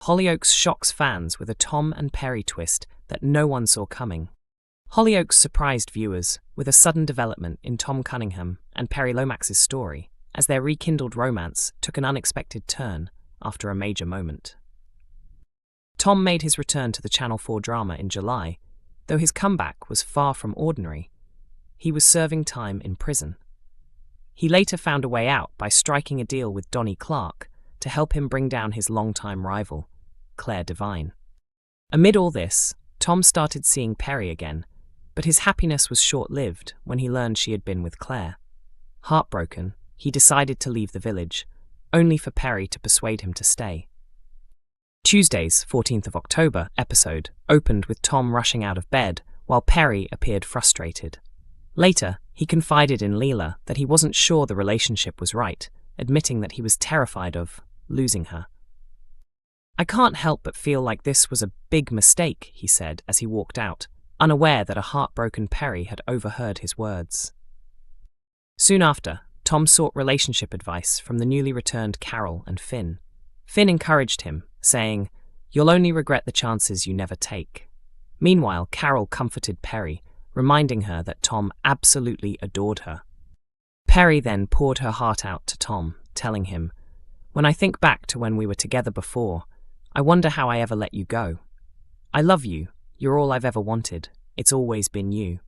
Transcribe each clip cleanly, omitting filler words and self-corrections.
Hollyoaks shocks fans with a Tom and Peri twist that no one saw coming. Hollyoaks surprised viewers with a sudden development in Tom Cunningham and Peri Lomax's story, as their rekindled romance took an unexpected turn after a major moment. Tom made his return to the Channel 4 drama in July, though his comeback was far from ordinary. He was serving time in prison. He later found a way out by striking a deal with Donny to help him bring down his longtime rival, Claire Devine. Amid all this, Tom started seeing Peri again, but his happiness was short-lived when he learned she had been with Claire. Heartbroken, he decided to leave the village, only for Peri to persuade him to stay. Tuesday's 14th of October episode opened with Tom rushing out of bed while Peri appeared frustrated. Later, he confided in Leela that he wasn't sure the relationship was right, admitting that he was terrified of losing her. "I can't help but feel like this was a big mistake," he said as he walked out, unaware that a heartbroken Peri had overheard his words. Soon after, Tom sought relationship advice from the newly returned Carol and Finn. Finn encouraged him, saying, "You'll only regret the chances you never take." Meanwhile, Carol comforted Peri, reminding her that Tom absolutely adored her. Peri then poured her heart out to Tom, telling him, "When I think back to when we were together before, I wonder how I ever let you go. I love you, you're all I've ever wanted, it's always been you."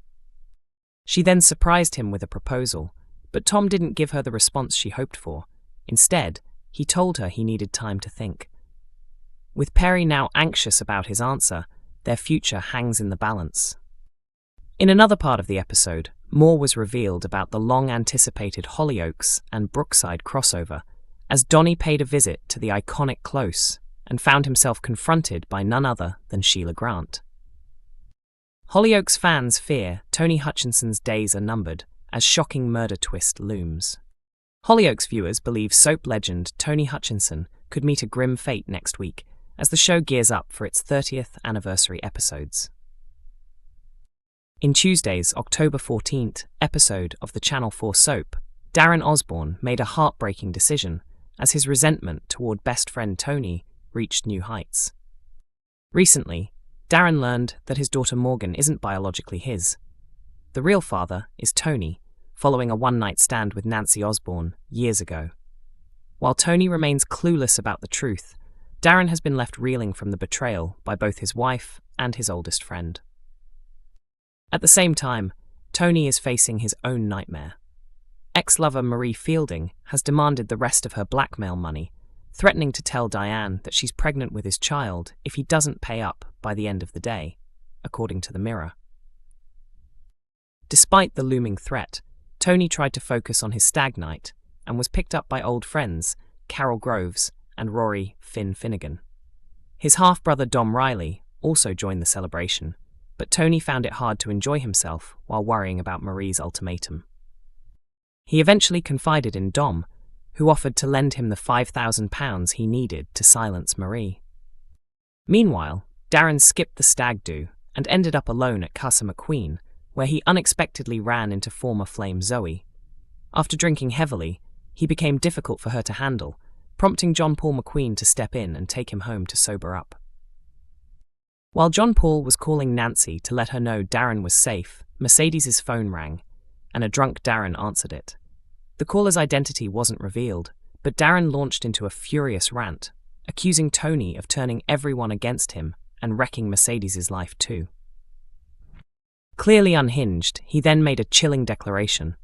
She then surprised him with a proposal, but Tom didn't give her the response she hoped for. Instead, he told her he needed time to think. With Peri now anxious about his answer, their future hangs in the balance. In another part of the episode, more was revealed about the long-anticipated Hollyoaks and Brookside crossover, as Donny paid a visit to the iconic Close and found himself confronted by none other than Sheila Grant. Hollyoaks fans fear Tony Hutchinson's days are numbered as shocking murder twist looms. Hollyoaks viewers believe soap legend Tony Hutchinson could meet a grim fate next week as the show gears up for its 30th anniversary episodes. In Tuesday's October 14th episode of the Channel 4 soap, Darren Osborne made a heartbreaking decision as his resentment toward best friend Tony reached new heights. Recently, Darren learned that his daughter Morgan isn't biologically his. The real father is Tony, following a one-night stand with Nancy Osborne years ago. While Tony remains clueless about the truth, Darren has been left reeling from the betrayal by both his wife and his oldest friend. At the same time, Tony is facing his own nightmare. Ex-lover Marie Fielding has demanded the rest of her blackmail money, threatening to tell Diane that she's pregnant with his child if he doesn't pay up by the end of the day, according to the Mirror. Despite the looming threat, Tony tried to focus on his stag night and was picked up by old friends Carol Groves and Rory Finn Finnegan. His half-brother Dom Riley also joined the celebration, but Tony found it hard to enjoy himself while worrying about Marie's ultimatum. He eventually confided in Dom, who offered to lend him the £5,000 he needed to silence Marie. Meanwhile, Darren skipped the stag do and ended up alone at Casa McQueen, where he unexpectedly ran into former flame Zoe. After drinking heavily, he became difficult for her to handle, prompting John Paul McQueen to step in and take him home to sober up. While John Paul was calling Nancy to let her know Darren was safe, Mercedes's phone rang, and a drunk Darren answered it. The caller's identity wasn't revealed, but Darren launched into a furious rant, accusing Tony of turning everyone against him and wrecking Mercedes's life too. Clearly unhinged, he then made a chilling declaration.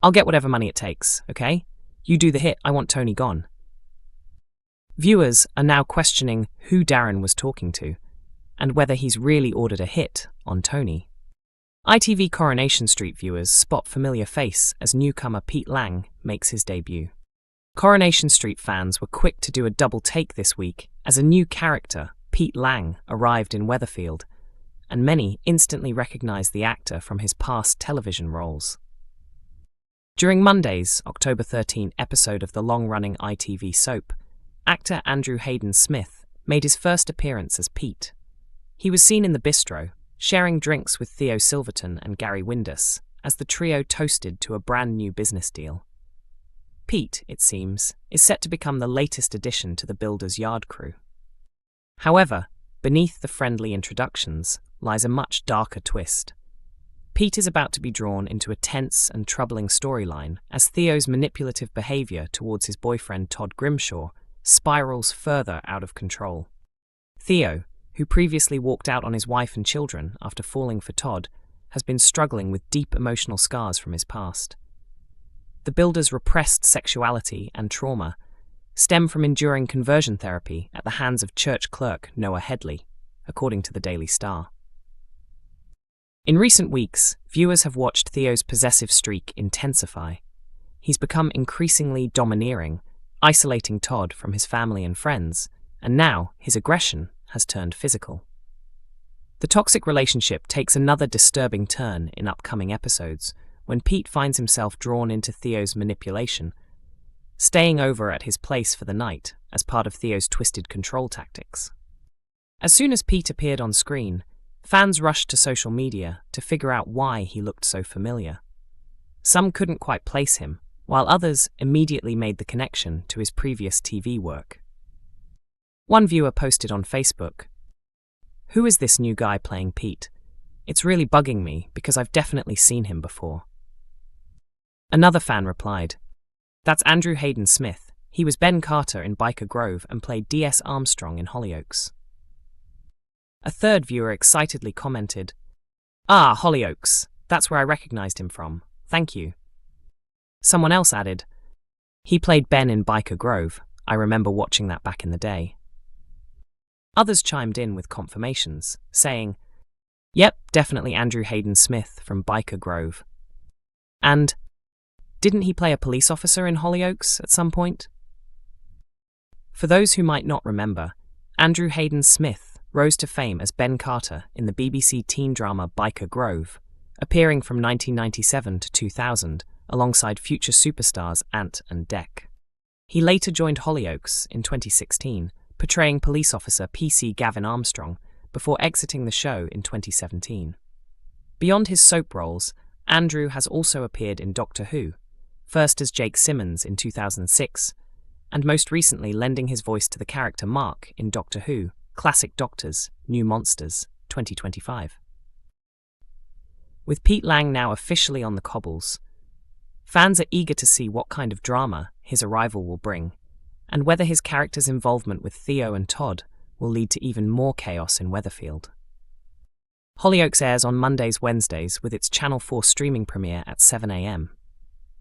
"I'll get whatever money it takes, okay? You do the hit, I want Tony gone." Viewers are now questioning who Darren was talking to, and whether he's really ordered a hit on Tony. ITV Coronation Street viewers spot familiar face as newcomer Pete Lang makes his debut. Coronation Street fans were quick to do a double take this week as a new character, Pete Lang, arrived in Weatherfield, and many instantly recognized the actor from his past television roles. During Monday's October 13 episode of the long-running ITV soap, actor Andrew Hayden Smith made his first appearance as Pete. He was seen in the bistro, sharing drinks with Theo Silverton and Gary Windus, as the trio toasted to a brand new business deal. Pete, it seems, is set to become the latest addition to the Builders Yard crew. However, beneath the friendly introductions lies a much darker twist. Pete is about to be drawn into a tense and troubling storyline as Theo's manipulative behavior towards his boyfriend Todd Grimshaw spirals further out of control. Theo, who previously walked out on his wife and children after falling for Todd, has been struggling with deep emotional scars from his past. The builder's repressed sexuality and trauma stem from enduring conversion therapy at the hands of church clerk Noah Headley, according to the Daily Star. In recent weeks, viewers have watched Theo's possessive streak intensify. He's become increasingly domineering, isolating Todd from his family and friends, and now his aggression has turned physical. The toxic relationship takes another disturbing turn in upcoming episodes when Pete finds himself drawn into Theo's manipulation, staying over at his place for the night as part of Theo's twisted control tactics. As soon as Pete appeared on screen, fans rushed to social media to figure out why he looked so familiar. Some couldn't quite place him, while others immediately made the connection to his previous TV work. One viewer posted on Facebook, "Who is this new guy playing Pete? It's really bugging me because I've definitely seen him before." Another fan replied, "That's Andrew Hayden Smith. He was Ben Carter in Biker Grove and played D.S. Armstrong in Hollyoaks." A third viewer excitedly commented, "Ah, Hollyoaks. That's where I recognized him from. Thank you." Someone else added, "He played Ben in Biker Grove. I remember watching that back in the day." Others chimed in with confirmations, saying, "Yep, definitely Andrew Hayden Smith from Biker Grove." And, "Didn't he play a police officer in Hollyoaks at some point?" For those who might not remember, Andrew Hayden Smith rose to fame as Ben Carter in the BBC teen drama Biker Grove, appearing from 1997 to 2000 alongside future superstars Ant and Dec. He later joined Hollyoaks in 2016, portraying police officer PC Gavin Armstrong, before exiting the show in 2017. Beyond his soap roles, Andrew has also appeared in Doctor Who, first as Jake Simmons in 2006, and most recently lending his voice to the character Mark in Doctor Who, Classic Doctors, New Monsters, 2025. With Pete Lang now officially on the cobbles, fans are eager to see what kind of drama his arrival will bring, and whether his character's involvement with Theo and Todd will lead to even more chaos in Weatherfield. Hollyoaks airs on Mondays, Wednesdays with its Channel 4 streaming premiere at 7 a.m.